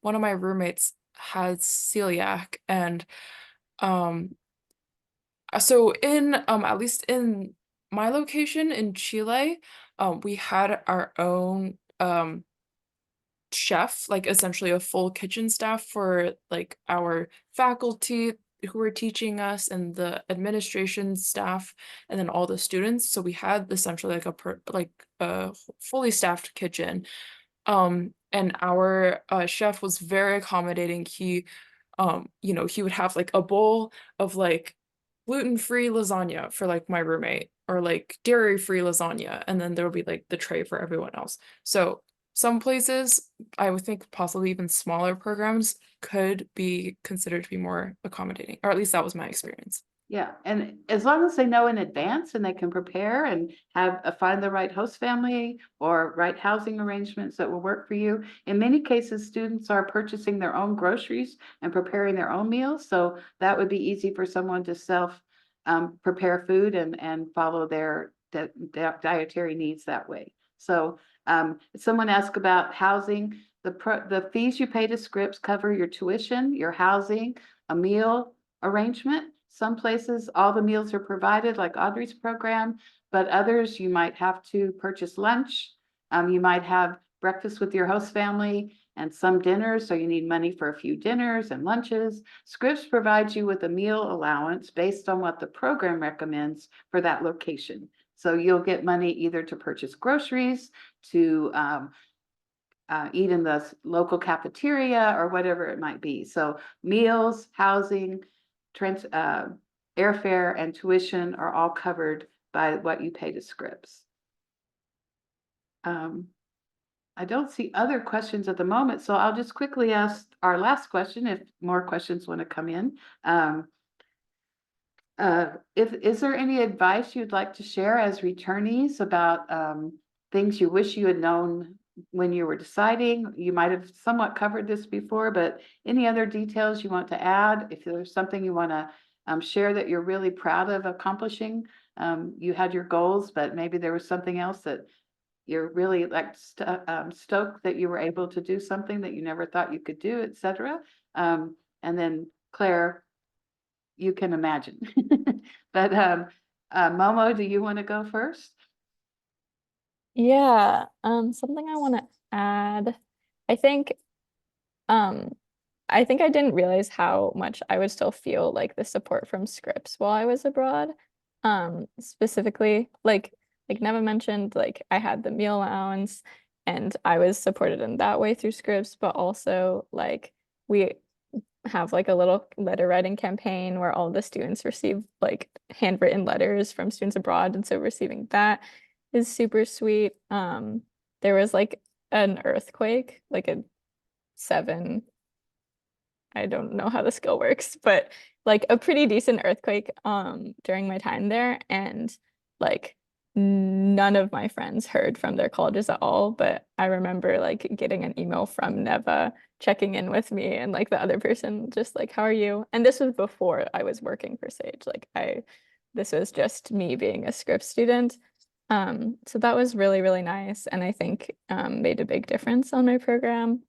one of my roommates had celiac, and so in at least in my location in Chile, we had our own chef, like essentially a full kitchen staff for like our faculty who were teaching us and the administration staff and then all the students. So we had essentially like a fully staffed kitchen. And our chef was very accommodating. He he would have like a bowl of like gluten-free lasagna for like my roommate, or like dairy-free lasagna, and then there would be like the tray for everyone else. So some places, I would think possibly even smaller programs, could be considered to be more accommodating, or at least that was my experience. Yeah, and as long as they know in advance and they can prepare and find the right host family or right housing arrangements that will work for you. In many cases, students are purchasing their own groceries and preparing their own meals. So that would be easy for someone to prepare food and follow their dietary needs that way. So someone asked about housing. The fees you pay to Scripps cover your tuition, your housing, a meal arrangement. Some places, all the meals are provided, like Audrey's program, but others you might have to purchase lunch. You might have breakfast with your host family and some dinners, so you need money for a few dinners and lunches. Scripps provides you with a meal allowance based on what the program recommends for that location. So you'll get money either to purchase groceries, to eat in the local cafeteria or whatever it might be. So meals, housing, airfare, and tuition are all covered by what you pay to Scripps. I don't see other questions at the moment, so I'll just quickly ask our last question if more questions want to come in. Is there any advice you'd like to share as returnees about things you wish you had known when you were deciding? You might have somewhat covered this before, but any other details you want to add? If there's something you want to share that you're really proud of accomplishing, you had your goals, but maybe there was something else that you're really like stoked that you were able to do something that you never thought you could do, etc. And then Claire, you can imagine. But Momo, do you want to go first? Yeah, something I want to add. I think um I think I didn't realize how much I would still feel like the support from Scripps while I was abroad. Specifically, like Neva mentioned, like I had the meal allowance and I was supported in that way through Scripps, but also like we have like a little letter writing campaign where all the students receive like handwritten letters from students abroad, and so receiving that is super sweet. There was like an earthquake, like a 7, I don't know how the scale works, but like a pretty decent earthquake during my time there, and like none of my friends heard from their colleges at all, but I remember like getting an email from Neva checking in with me and like the other person just like, how are you? And this was before I was working for Sage. This was just me being a Scripps student. So that was really, really nice, and I think made a big difference on my program.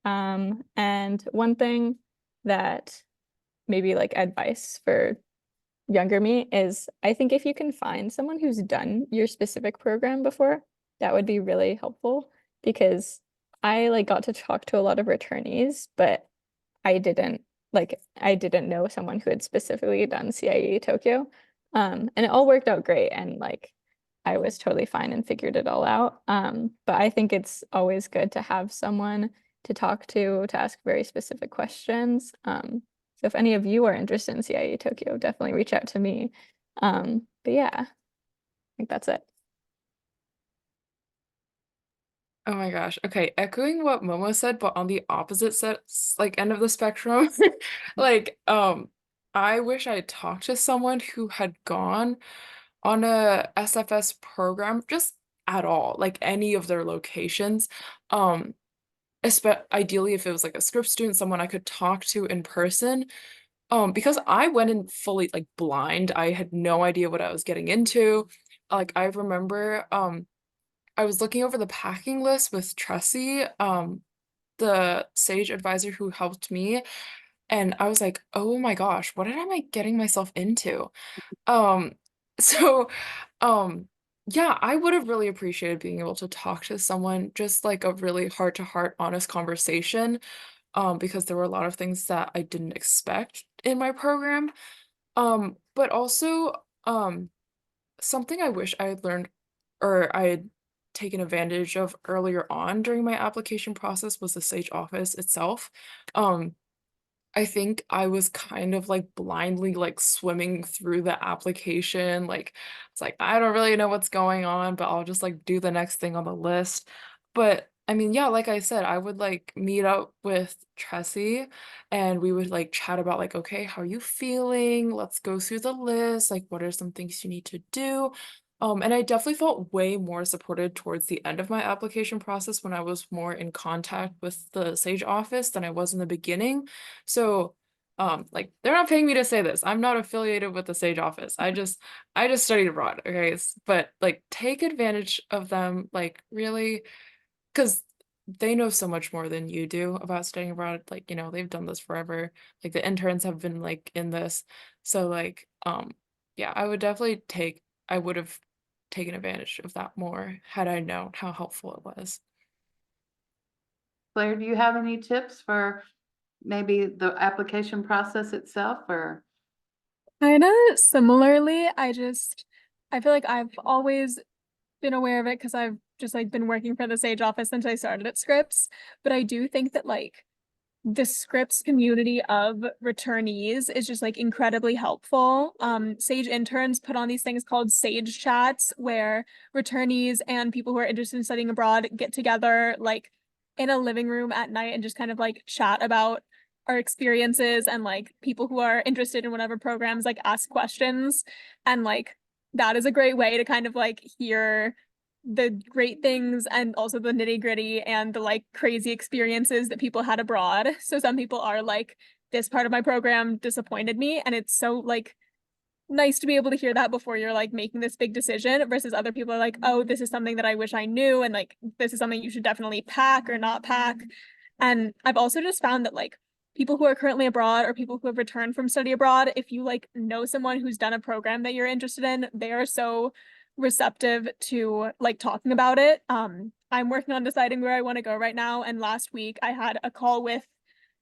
And one thing that maybe like advice for younger me is I think if you can find someone who's done your specific program before, that would be really helpful, because I like got to talk to a lot of returnees, but I didn't know someone who had specifically done CIE Tokyo. And it all worked out great, and like I was totally fine and figured it all out. But I think it's always good to have someone to talk to ask very specific questions. So if any of you are interested in CIE Tokyo, definitely reach out to me. But yeah, I think that's it. Oh my gosh. Okay, echoing what Momo said, but on the opposite set, like end of the spectrum. Like, I wish I had talked to someone who had gone on a SFS program just at all, like any of their locations. Ideally if it was like a Scripps student, someone I could talk to in person. Because I went in fully like blind. I had no idea what I was getting into. Like I remember I was looking over the packing list with Tressie, the Sage advisor who helped me, and I was like, oh my gosh, what am I getting myself into? Um, so yeah, I would have really appreciated being able to talk to someone, just like a really heart-to-heart, honest conversation, because there were a lot of things that I didn't expect in my program. But also, something I wish I had learned or I had taken advantage of earlier on during my application process was the Sage office itself. Um, I think I was kind of like blindly like swimming through the application. Like it's like I don't really know what's going on, but I'll just like do the next thing on the list. But I mean, yeah, like I said, I would like meet up with Tressie and we would like chat about like, okay, how are you feeling? Let's go through the list. Like, what are some things you need to do? And I definitely felt way more supported towards the end of my application process when I was more in contact with the Sage office than I was in the beginning. So, like they're not paying me to say this. I'm not affiliated with the Sage office. I just studied abroad, okay? But like take advantage of them, like really, because they know so much more than you do about studying abroad. Like, they've done this forever. Like the interns have been like in this. So like, yeah, I would have taken advantage of that more had I known how helpful it was. Claire, do you have any tips for maybe the application process itself, or? Kind of similarly, I feel like I've always been aware of it because I've just like been working for the Sage office since I started at Scripps. But I do think that like the Scripps community of returnees is just like incredibly helpful. Sage interns put on these things called Sage chats where returnees and people who are interested in studying abroad get together like in a living room at night and just kind of like chat about our experiences, and like people who are interested in whatever programs like ask questions, and like that is a great way to kind of like hear the great things and also the nitty-gritty and the like crazy experiences that people had abroad. So some people are like, this part of my program disappointed me, and it's so like nice to be able to hear that before you're like making this big decision, versus other people are like, oh, this is something that I wish I knew, and like this is something you should definitely pack or not pack. And I've also just found that like people who are currently abroad or people who have returned from study abroad, if you like know someone who's done a program that you're interested in, they are so receptive to like talking about it. I'm working on deciding where I want to go right now, and last week I had a call with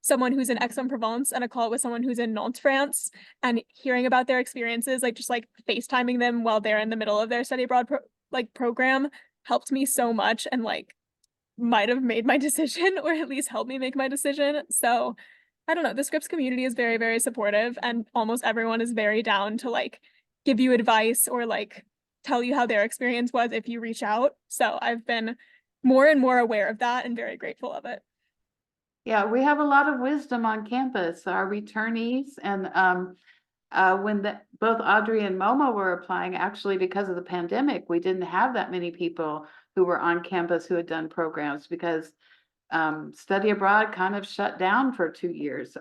someone who's in Aix-en-Provence and a call with someone who's in Nantes, France, and hearing about their experiences, like just like FaceTiming them while they're in the middle of their study abroad program helped me so much, and like might have made my decision or at least helped me make my decision. So I don't know, the Scripps community is very, very supportive, and almost everyone is very down to like give you advice or like tell you how their experience was if you reach out. So I've been more and more aware of that and very grateful of it. Yeah, we have a lot of wisdom on campus, our returnees, and when both Audrey and Momo were applying, actually because of the pandemic, we didn't have that many people who were on campus who had done programs because study abroad kind of shut down for 2 years.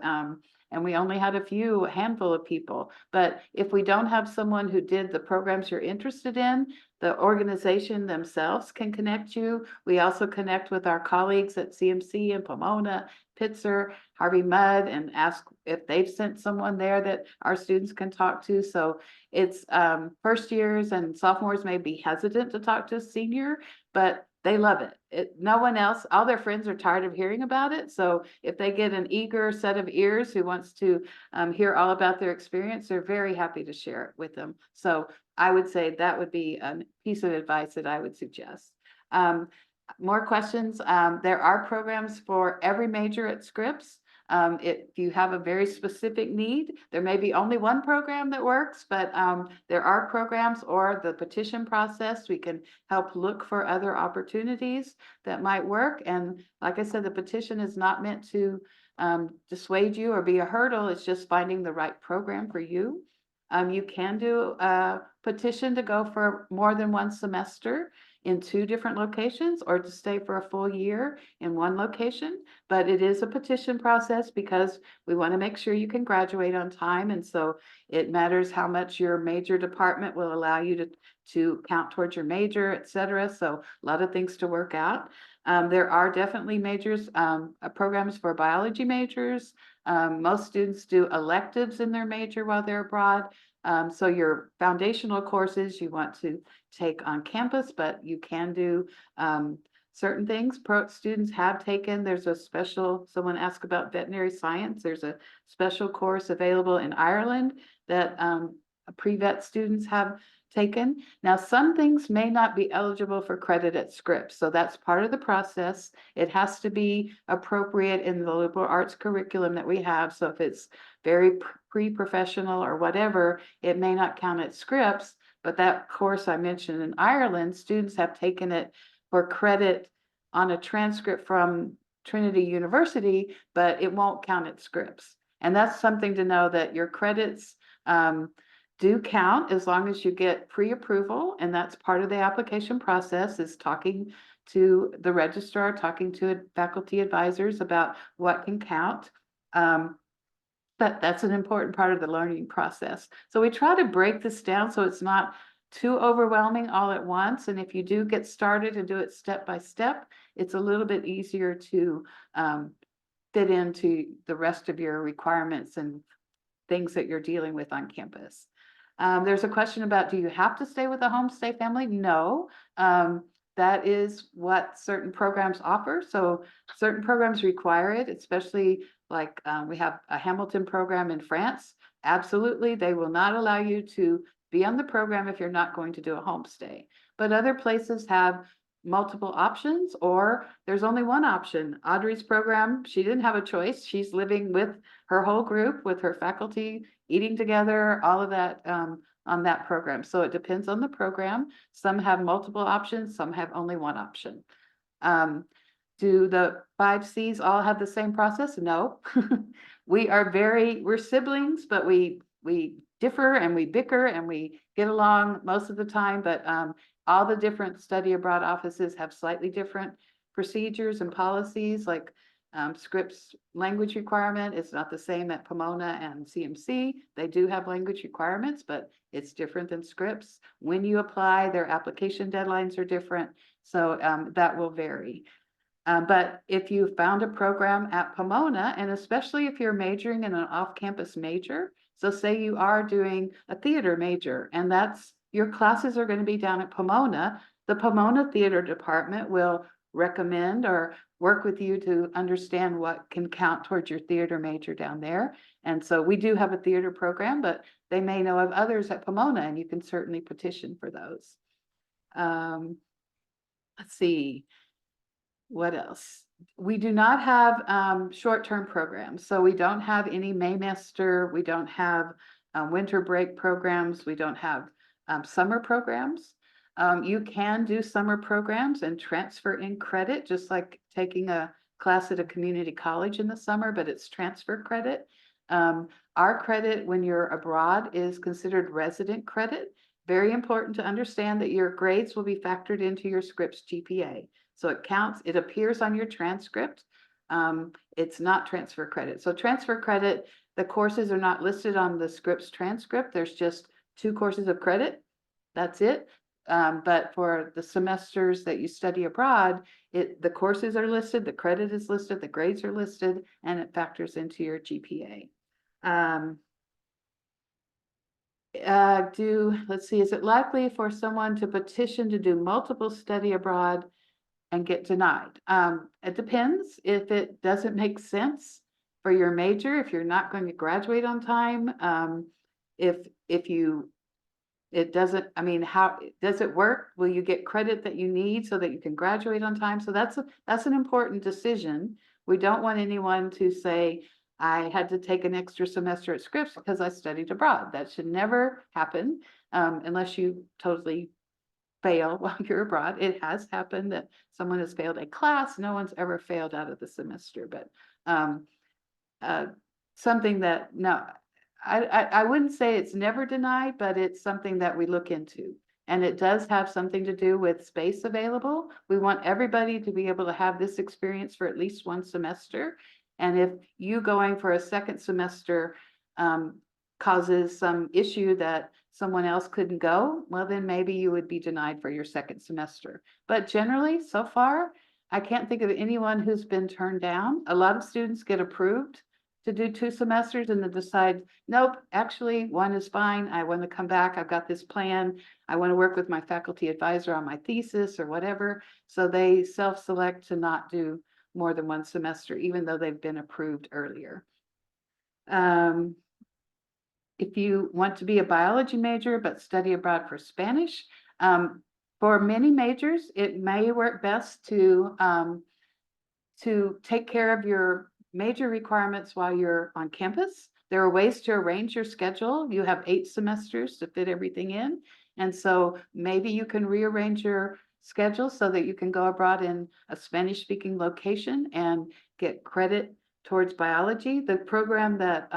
And we only had a handful of people. But if we don't have someone who did the programs you're interested in, the organization themselves can connect you. We also connect with our colleagues at CMC and Pomona, Pitzer, Harvey Mudd, and ask if they've sent someone there that our students can talk to. So it's first years and sophomores may be hesitant to talk to a senior, but they love it. No one else, all their friends are tired of hearing about it. So if they get an eager set of ears who wants to hear all about their experience, they're very happy to share it with them. So I would say that would be a piece of advice that I would suggest. More questions? There are programs for every major at Scripps. If you have a very specific need, there may be only one program that works, but there are programs, or the petition process. We can help look for other opportunities that might work. And like I said, the petition is not meant to dissuade you or be a hurdle. It's just finding the right program for you. You can do a petition to go for more than one semester in 2 different locations, or to stay for a full year in one location. But it is a petition process because we want to make sure you can graduate on time. And so it matters how much your major department will allow you to count towards your major, et cetera. So a lot of things to work out. There are definitely majors, programs for biology majors. Most students do electives in their major while they're abroad. So your foundational courses you want to take on campus, but you can do certain things. Students have taken, there's a special, someone asked about veterinary science. There's a special course available in Ireland that pre-vet students have taken. Now, some things may not be eligible for credit at Scripps, so that's part of the process. It has to be appropriate in the liberal arts curriculum that we have. So if it's very pre-professional or whatever, it may not count at Scripps. But that course I mentioned in Ireland, students have taken it for credit on a transcript from Trinity University, but it won't count at Scripps. And that's something to know, that your credits do count as long as you get pre-approval. And that's part of the application process, is talking to the registrar, talking to faculty advisors about what can count. But that's an important part of the learning process. So we try to break this down so it's not too overwhelming all at once. And if you do get started and do it step by step, it's a little bit easier to fit into the rest of your requirements and things that you're dealing with on campus. There's a question about, do you have to stay with a homestay family? No. That is what certain programs offer. So certain programs require it, especially like we have a Hamilton program in France. Absolutely, they will not allow you to be on the program if you're not going to do a homestay. But other places have multiple options, or there's only one option. Audrey's program, she didn't have a choice. She's living with her whole group, with her faculty, eating together, all of that on that program. So it depends on the program. Some have multiple options, some have only one option. Do the 5 Cs all have the same process? No. We're siblings, but we differ and we bicker and we get along most of the time, but all the different study abroad offices have slightly different procedures and policies. Like Scripps language requirement is not the same at Pomona and CMC. They do have language requirements, but it's different than Scripps. When you apply, their application deadlines are different, so that will vary. But if you found a program at Pomona, and especially if you're majoring in an off-campus major, so say you are doing a theater major, and that's your classes are going to be down at Pomona, the Pomona Theater Department will recommend or work with you to understand what can count towards your theater major down there. And so we do have a theater program, but they may know of others at Pomona, and you can certainly petition for those. Let's see. What else? We do not have short-term programs. So we don't have any Maymester. We don't have winter break programs. We don't have summer programs. You can do summer programs and transfer in credit, just like taking a class at a community college in the summer, but it's transfer credit. Our credit when you're abroad is considered resident credit. Very important to understand that your grades will be factored into your Scripps GPA. So it counts, it appears on your transcript. It's not transfer credit. So transfer credit, the courses are not listed on the Scripps transcript. There's just 2 courses of credit. That's it. But for the semesters that you study abroad, the courses are listed, the credit is listed, the grades are listed, and it factors into your GPA. Let's see, is it likely for someone to petition to do multiple study abroad and get denied? It depends. If it doesn't make sense for your major, if you're not going to graduate on time, it doesn't, I mean, how does it work? Will you get credit that you need so that you can graduate on time? So that's an important decision. We don't want anyone to say, I had to take an extra semester at Scripps because I studied abroad. That should never happen unless you totally fail while you're abroad. It has happened that someone has failed a class. No one's ever failed out of the semester, but something that, no, I wouldn't say it's never denied, but it's something that we look into. And it does have something to do with space available. We want everybody to be able to have this experience for at least 1 semester. And if you going for a second semester causes some issue that someone else couldn't go, well, then maybe you would be denied for your second semester. But generally, so far, I can't think of anyone who's been turned down. A lot of students get approved to do 2 semesters and then decide, nope, actually 1 is fine. I want to come back. I've got this plan. I want to work with my faculty advisor on my thesis or whatever. So they self-select to not do more than 1 semester, even though they've been approved earlier. If you want to be a biology major but study abroad for Spanish, for many majors, it may work best to take care of your major requirements while you're on campus. There are ways to arrange your schedule. You have 8 semesters to fit everything in. And so maybe you can rearrange your schedule so that you can go abroad in a Spanish-speaking location and get credit towards biology. The program that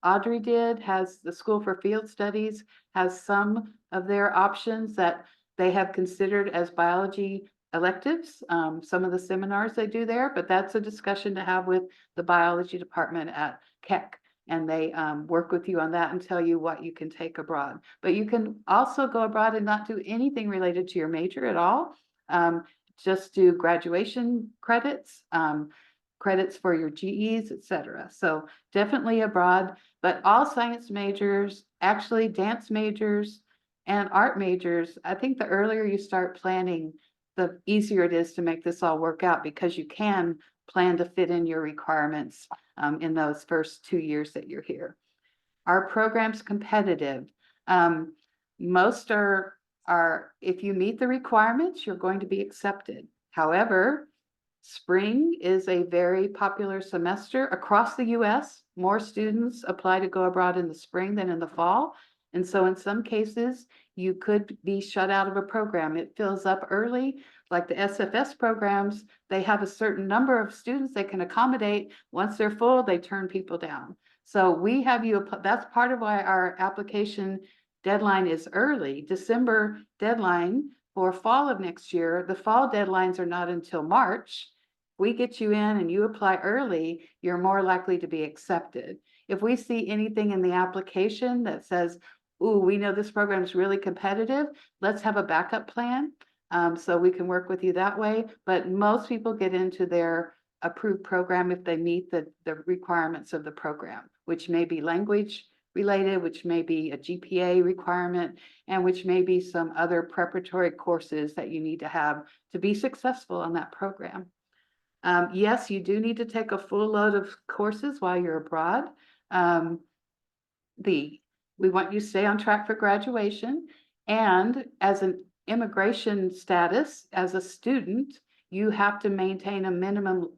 Audrey did has the School for Field Studies, has some of their options that they have considered as biology electives, some of the seminars they do there, but that's a discussion to have with the biology department at Keck. and they work with you on that and tell you what you can take abroad. But you can also go abroad and not do anything related to your major at all. Just do graduation credits, credits for your GEs, etc. So definitely abroad, but all science majors, actually dance majors and art majors, I think the earlier you start planning, the easier it is to make this all work out, because you can plan to fit in your requirements in those first 2 years that you're here. Our program's competitive. Most are, if you meet the requirements, you're going to be accepted. However, spring is a very popular semester across the US. More students apply to go abroad in the spring than in the fall. And so in some cases, you could be shut out of a program. It fills up early, like the SFS programs, they have a certain number of students they can accommodate. Once they're full, they turn people down. So we have you, that's part of why our application deadline is early. December deadline for fall of next year, the fall deadlines are not until March. We get you in and you apply early, you're more likely to be accepted. If we see anything in the application that says, ooh, we know this program is really competitive, let's have a backup plan. So we can work with you that way. But most people get into their approved program if they meet the requirements of the program, which may be language related, which may be a GPA requirement, and which may be some other preparatory courses that you need to have to be successful on that program. Yes, you do need to take a full load of courses while you're abroad. We want you to stay on track for graduation, and as an immigration status, as a student, you have to maintain a minimum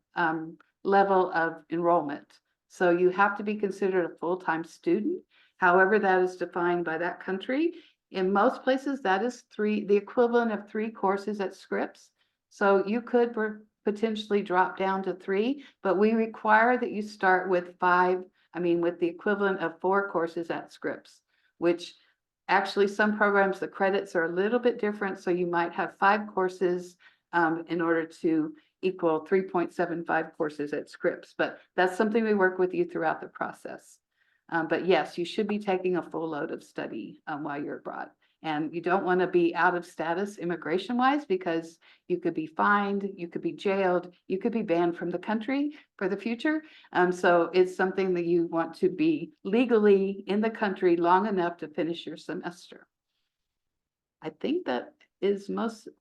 level of enrollment. So you have to be considered a full-time student, however that is defined by that country. In most places, that is the equivalent of 3 courses at Scripps. So you could potentially drop down to 3, but we require that you start with with the equivalent of 4 courses at Scripps, which actually some programs, the credits are a little bit different. So you might have 5 courses in order to equal 3.75 courses at Scripps, but that's something we work with you throughout the process. But yes, you should be taking a full load of study while you're abroad. And you don't want to be out of status immigration wise, because you could be fined, you could be jailed, you could be banned from the country for the future. So it's something that you want to be legally in the country long enough to finish your semester. I think that is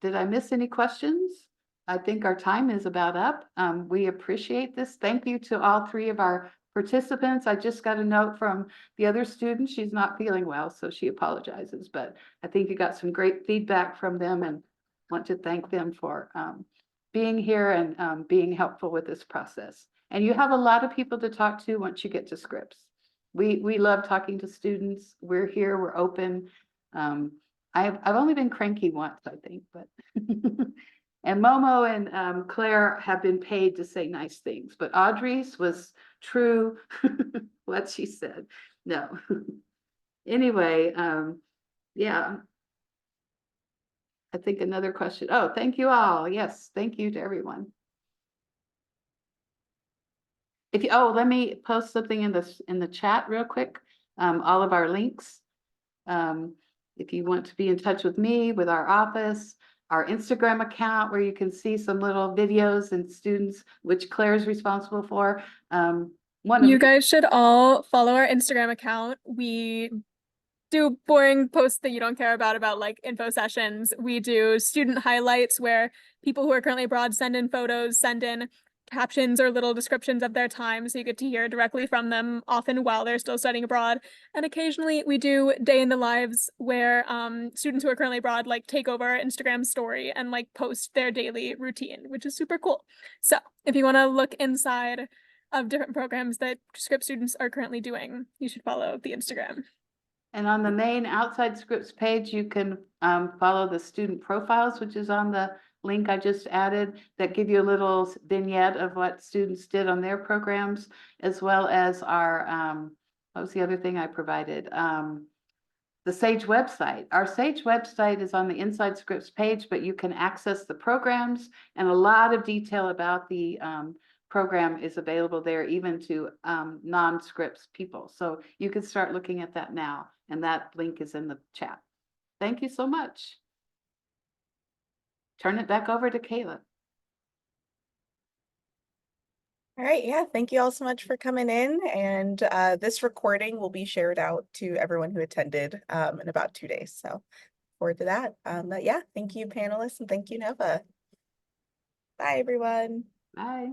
did I miss any questions? I think our time is about up. We appreciate this. Thank you to all 3 of our participants. I just got a note from the other student. She's not feeling well, so she apologizes, but I think you got some great feedback from them, and want to thank them for being here and being helpful with this process. And you have a lot of people to talk to once you get to Scripps. We love talking to students. We're here, we're open. I've only been cranky once, I think, but and Momo and Claire have been paid to say nice things, but Audrey's was true what she said. No. Anyway, yeah. I think another question. Oh, thank you all. Yes, thank you to everyone. Let me post something in the chat real quick. All of our links. If you want to be in touch with me, with our office, our Instagram account, where you can see some little videos and students, which Claire's responsible for. You guys should all follow our Instagram account. We do boring posts that you don't care about like info sessions. We do student highlights where people who are currently abroad send in photos, send in captions or little descriptions of their time, so you get to hear directly from them, often while they're still studying abroad. And occasionally we do day in the lives where students who are currently abroad like take over our Instagram story and like post their daily routine, which is super cool. So if you want to look inside of different programs that Scripps students are currently doing, you should follow the Instagram. And on the main outside Scripps page, you can follow the student profiles, which is on the link I just added, that give you a little vignette of what students did on their programs, as well as our, what was the other thing I provided? The SAGE website. Our SAGE website is on the Inside Scripps page, but you can access the programs and a lot of detail about the program is available there even to non-Scripps people. So you can start looking at that now, and that link is in the chat. Thank you so much. Turn it back over to Kayla. All right, yeah, thank you all so much for coming in, and this recording will be shared out to everyone who attended in about 2 days. So forward to that. But yeah, thank you panelists and thank you, Neva. Bye everyone. Bye.